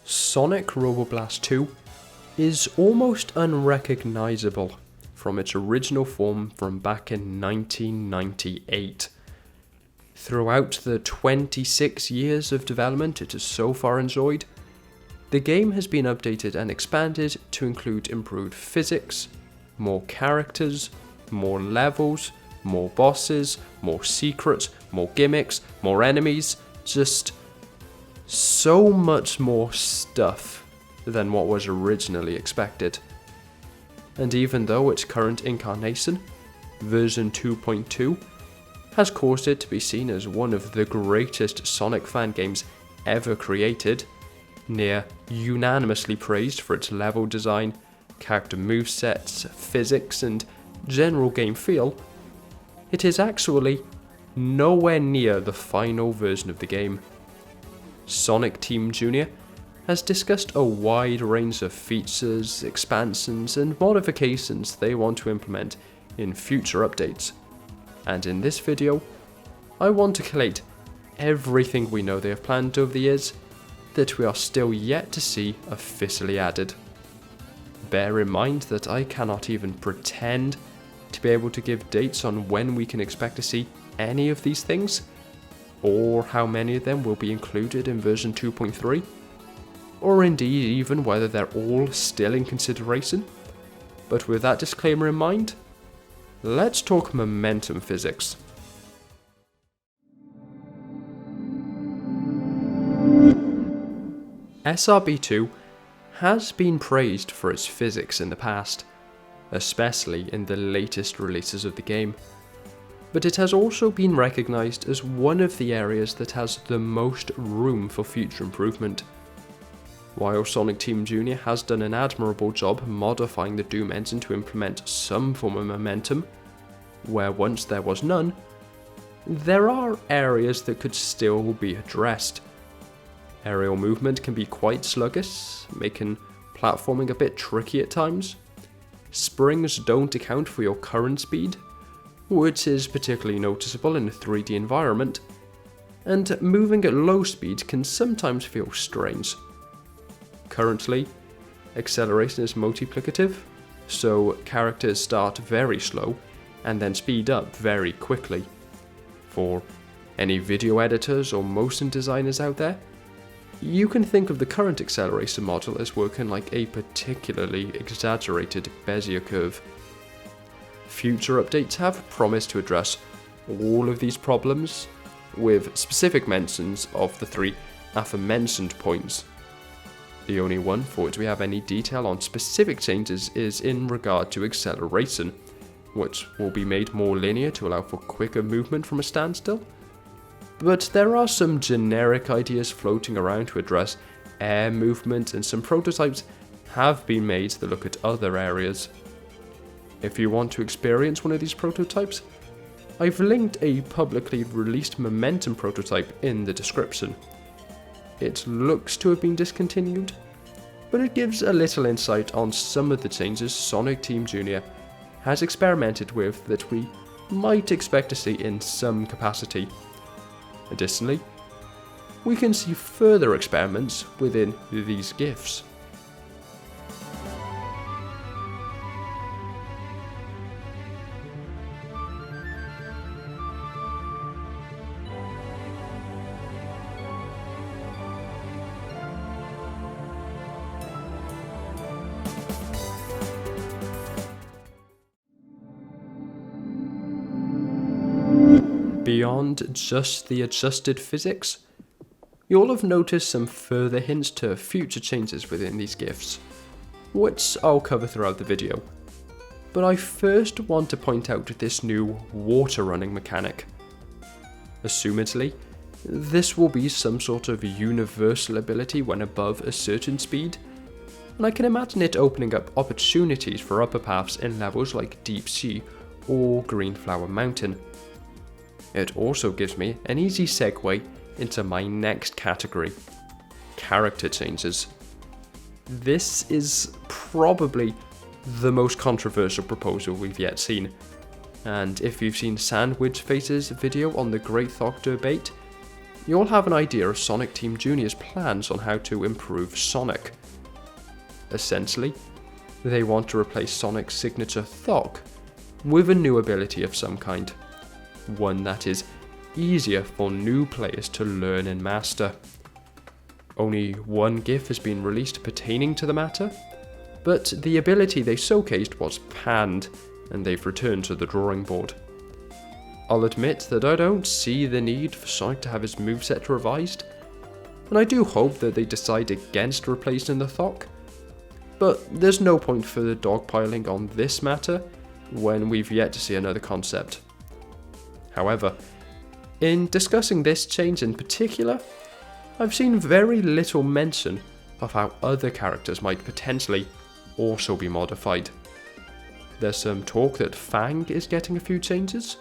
Sonic Robo Blast 2 is almost unrecognizable from its original form from back in 1998. Throughout the 26 years of development it has so far enjoyed, the game has been updated and expanded to include improved physics, more characters, more levels, more bosses, more secrets, more gimmicks, more enemies, just so much more stuff than what was originally expected. And even though its current incarnation, version 2.2, has caused it to be seen as one of the greatest Sonic fan games ever created, near unanimously praised for its level design, character movesets, physics, and general game feel, it is actually nowhere near the final version of the game. Sonic Team Junior has discussed a wide range of features, expansions, and modifications they want to implement in future updates. And in this video, I want to collate everything we know they have planned over the years that we are still yet to see officially added. Bear in mind that I cannot even pretend to be able to give dates on when we can expect to see any of these things, or how many of them will be included in version 2.3, or indeed even whether they're all still in consideration. But with that disclaimer in mind, let's talk momentum physics. SRB2 has been praised for its physics in the past, especially in the latest releases of the game, but it has also been recognised as one of the areas that has the most room for future improvement. While Sonic Team Junior has done an admirable job modifying the Doom engine to implement some form of momentum, where once there was none, there are areas that could still be addressed. Aerial movement can be quite sluggish, making platforming a bit tricky at times. Springs don't account for your current speed, which is particularly noticeable in a 3D environment, and moving at low speed can sometimes feel strange. Currently, acceleration is multiplicative, so characters start very slow and then speed up very quickly. For any video editors or motion designers out there, you can think of the current acceleration model as working like a particularly exaggerated Bezier curve. Future updates have promised to address all of these problems, with specific mentions of the three aforementioned points. The only one for which we have any detail on specific changes is in regard to acceleration, which will be made more linear to allow for quicker movement from a standstill. But there are some generic ideas floating around to address air movement, and some prototypes have been made that look at other areas. If you want to experience one of these prototypes, I've linked a publicly released momentum prototype in the description. It looks to have been discontinued, but it gives a little insight on some of the changes Sonic Team Junior has experimented with that we might expect to see in some capacity. Additionally, we can see further experiments within these GIFs. Beyond just the adjusted physics, you'll have noticed some further hints to future changes within these GIFs, which I'll cover throughout the video. But I first want to point out this new water running mechanic. Assumedly, this will be some sort of universal ability when above a certain speed, and I can imagine it opening up opportunities for upper paths in levels like Deep Sea or Greenflower Mountain. It also gives me an easy segue into my next category, character changes. This is probably the most controversial proposal we've yet seen, and if you've seen Sandwich Face's video on the Great Thok debate, you'll have an idea of Sonic Team Junior's plans on how to improve Sonic. Essentially, they want to replace Sonic's signature Thok with a new ability of some kind, one that is easier for new players to learn and master. Only one GIF has been released pertaining to the matter, but the ability they showcased was panned, and they've returned to the drawing board. I'll admit that I don't see the need for Sonic to have his moveset revised, and I do hope that they decide against replacing the Thok, but there's no point further dogpiling on this matter when we've yet to see another concept. However, in discussing this change in particular, I've seen very little mention of how other characters might potentially also be modified. There's some talk that Fang is getting a few changes,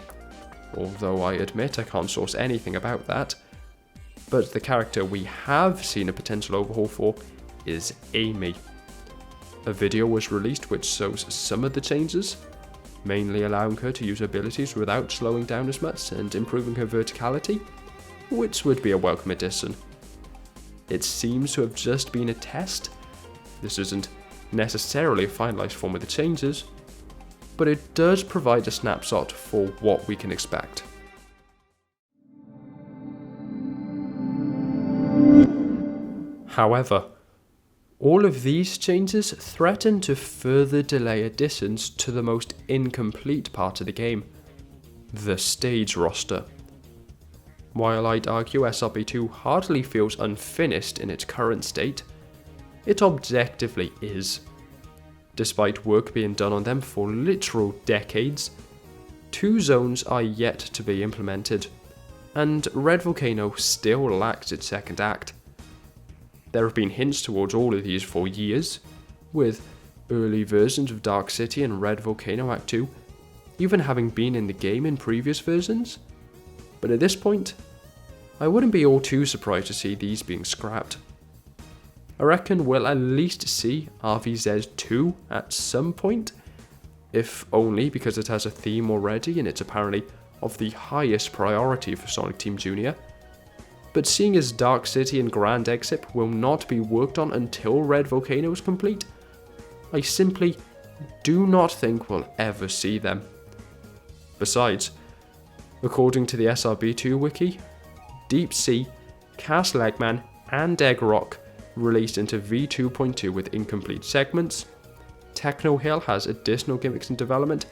although I admit I can't source anything about that, but the character we have seen a potential overhaul for is Amy. A video was released which shows some of the changes, mainly allowing her to use abilities without slowing down as much and improving her verticality, which would be a welcome addition. It seems to have just been a test. This isn't necessarily a finalized form of the changes, but it does provide a snapshot for what we can expect. However, all of these changes threaten to further delay additions to the most incomplete part of the game, the stage roster. While I'd argue SRB2 hardly feels unfinished in its current state, it objectively is. Despite work being done on them for literal decades, 2 zones are yet to be implemented, and Red Volcano still lacks its second act. There have been hints towards all of these for years, with early versions of Dark City and Red Volcano Act 2 even having been in the game in previous versions, but at this point, I wouldn't be all too surprised to see these being scrapped. I reckon we'll at least see RVZ2 at some point, if only because it has a theme already and it's apparently of the highest priority for Sonic Team Junior. But seeing as Dark City and Grand Exit will not be worked on until Red Volcano is complete, I simply do not think we'll ever see them. Besides, according to the SRB2 wiki, Deep Sea, Castle Eggman, and Egg Rock released into V2.2 with incomplete segments, Techno Hill has additional gimmicks in development,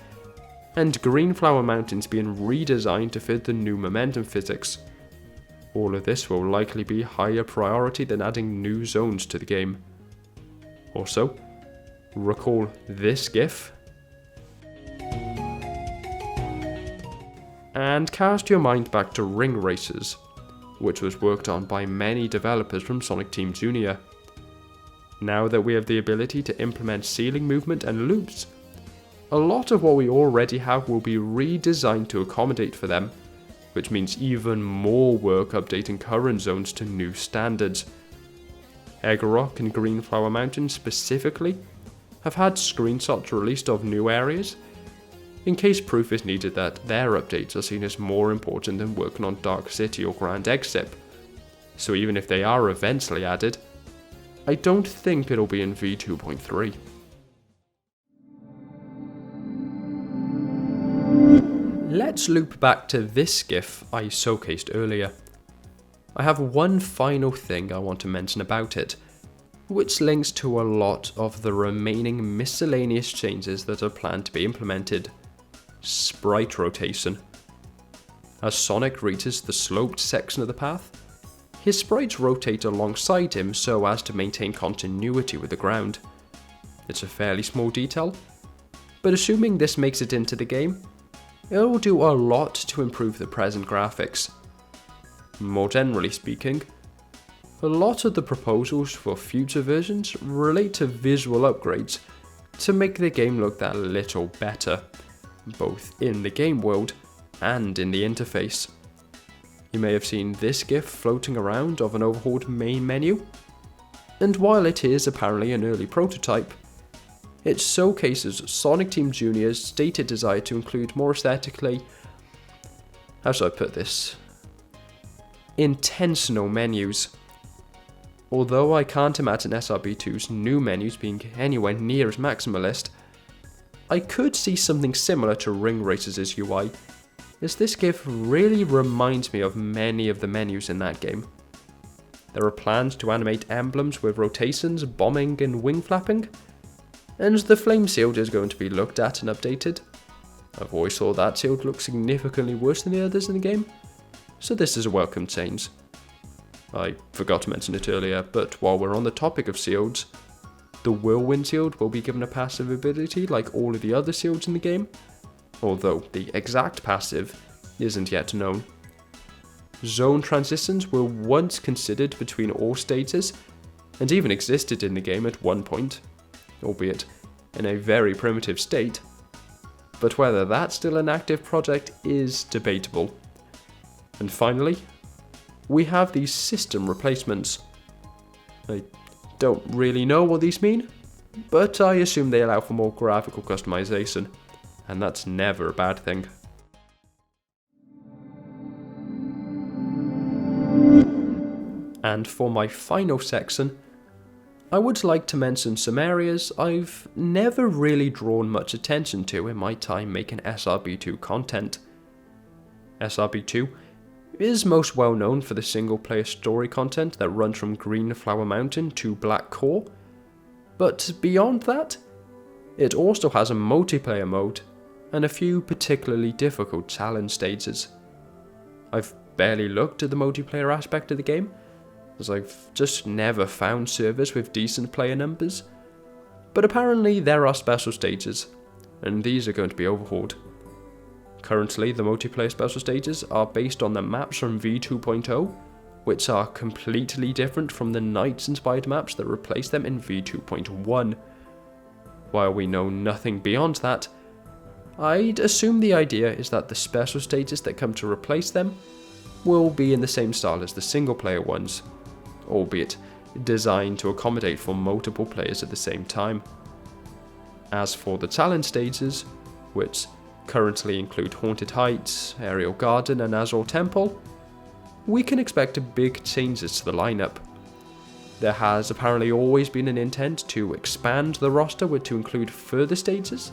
and Greenflower Mountain's being redesigned to fit the new momentum physics. All of this will likely be higher priority than adding new zones to the game. Also, recall this GIF, and cast your mind back to Ring Racers, which was worked on by many developers from Sonic Team Junior. Now that we have the ability to implement ceiling movement and loops, a lot of what we already have will be redesigned to accommodate for them, which means even more work updating current zones to new standards. Egg Rock and Greenflower Mountain specifically have had screenshots released of new areas, in case proof is needed that their updates are seen as more important than working on Dark City or Grand Exit. So even if they are eventually added, I don't think it'll be in V2.3. Let's loop back to this GIF I showcased earlier. I have one final thing I want to mention about it, which links to a lot of the remaining miscellaneous changes that are planned to be implemented. Sprite rotation. As Sonic reaches the sloped section of the path, his sprites rotate alongside him so as to maintain continuity with the ground. It's a fairly small detail, but assuming this makes it into the game, it will do a lot to improve the present graphics. More generally speaking, a lot of the proposals for future versions relate to visual upgrades to make the game look that little better, both in the game world and in the interface. You may have seen this GIF floating around of an overhauled main menu, and while it is apparently an early prototype, it showcases Sonic Team Jr.'s stated desire to include more aesthetically, how should I put this, intentional menus. Although I can't imagine SRB2's new menus being anywhere near as maximalist, I could see something similar to Ring Racer's UI, as this GIF really reminds me of many of the menus in that game. There are plans to animate emblems with rotations, bombing and wing flapping, and the flame shield is going to be looked at and updated. I've always thought that shield looked significantly worse than the others in the game, so this is a welcome change. I forgot to mention it earlier, but while we're on the topic of shields, the Whirlwind shield will be given a passive ability like all of the other shields in the game, although the exact passive isn't yet known. Zone transitions were once considered between all stages, and even existed in the game at one point, albeit in a very primitive state, but whether that's still an active project is debatable. And finally, we have these system replacements. I don't really know what these mean, but I assume they allow for more graphical customization, and that's never a bad thing. And for my final section, I would like to mention some areas I've never really drawn much attention to in my time making SRB2 content. SRB2 is most well known for the single player story content that runs from Greenflower Mountain to Black Core, but beyond that, it also has a multiplayer mode and a few particularly difficult challenge stages. I've barely looked at the multiplayer aspect of the game, as I've just never found servers with decent player numbers, but apparently there are special stages, and these are going to be overhauled. Currently, the multiplayer special stages are based on the maps from V2.0, which are completely different from the Knights-inspired maps that replace them in V2.1. While we know nothing beyond that, I'd assume the idea is that the special stages that come to replace them will be in the same style as the single-player ones, albeit designed to accommodate for multiple players at the same time. As for the challenge stages, which currently include Haunted Heights, Aerial Garden and Azure Temple, we can expect big changes to the lineup. There has apparently always been an intent to expand the roster to include further stages,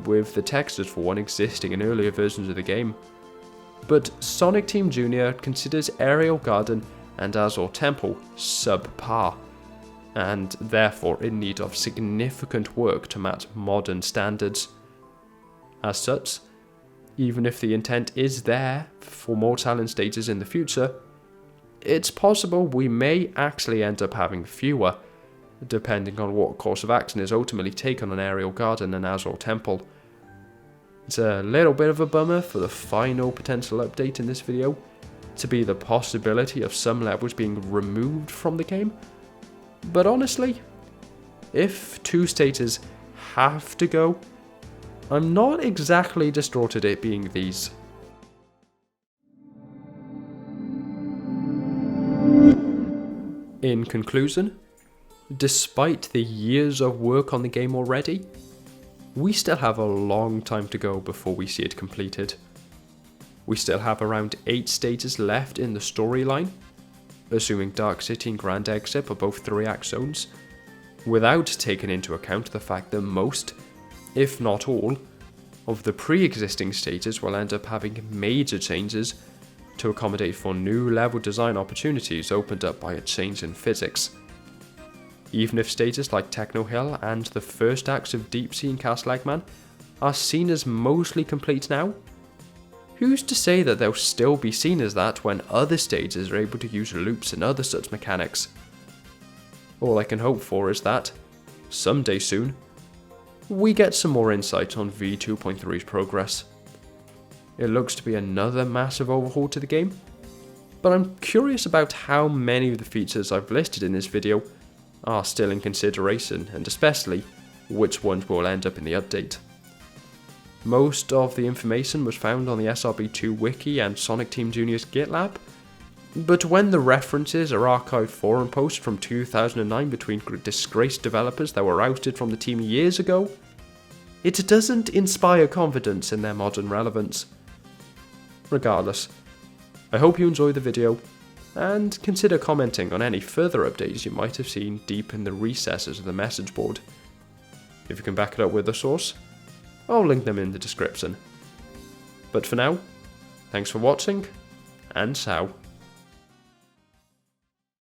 with the textures for one existing in earlier versions of the game. But Sonic Team Jr. considers Aerial Garden and Azure Temple subpar, and therefore in need of significant work to match modern standards. As such, even if the intent is there for more challenge stages in the future, it's possible we may actually end up having fewer, depending on what course of action is ultimately taken on Aerial Garden and Azure Temple. It's a little bit of a bummer for the final potential update in this video to be the possibility of some levels being removed from the game, but honestly, if two stages have to go, I'm not exactly distraught at it being these. In conclusion, despite the years of work on the game already, we still have a long time to go before we see it completed. We still have around 8 stages left in the storyline, assuming Dark City and Grand Exit are both 3-act zones, without taking into account the fact that most, if not all, of the pre-existing stages will end up having major changes to accommodate for new level design opportunities opened up by a change in physics. Even if stages like Techno Hill and the first acts of Deep Sea and Castle Eggman are seen as mostly complete now, who's to say that they'll still be seen as that when other stages are able to use loops and other such mechanics? All I can hope for is that, someday soon, we get some more insight on V2.3's progress. It looks to be another massive overhaul to the game, but I'm curious about how many of the features I've listed in this video are still in consideration, and especially which ones will end up in the update. Most of the information was found on the SRB2 wiki and Sonic Team Jr.'s GitLab, But when the references are archived forum posts from 2009 between disgraced developers that were ousted from the team years ago, it doesn't inspire confidence in their modern relevance. Regardless, I hope you enjoyed the video, and consider commenting on any further updates you might have seen deep in the recesses of the message board. If you can back it up with a source, I'll link them in the description. But for now, thanks for watching, and ciao.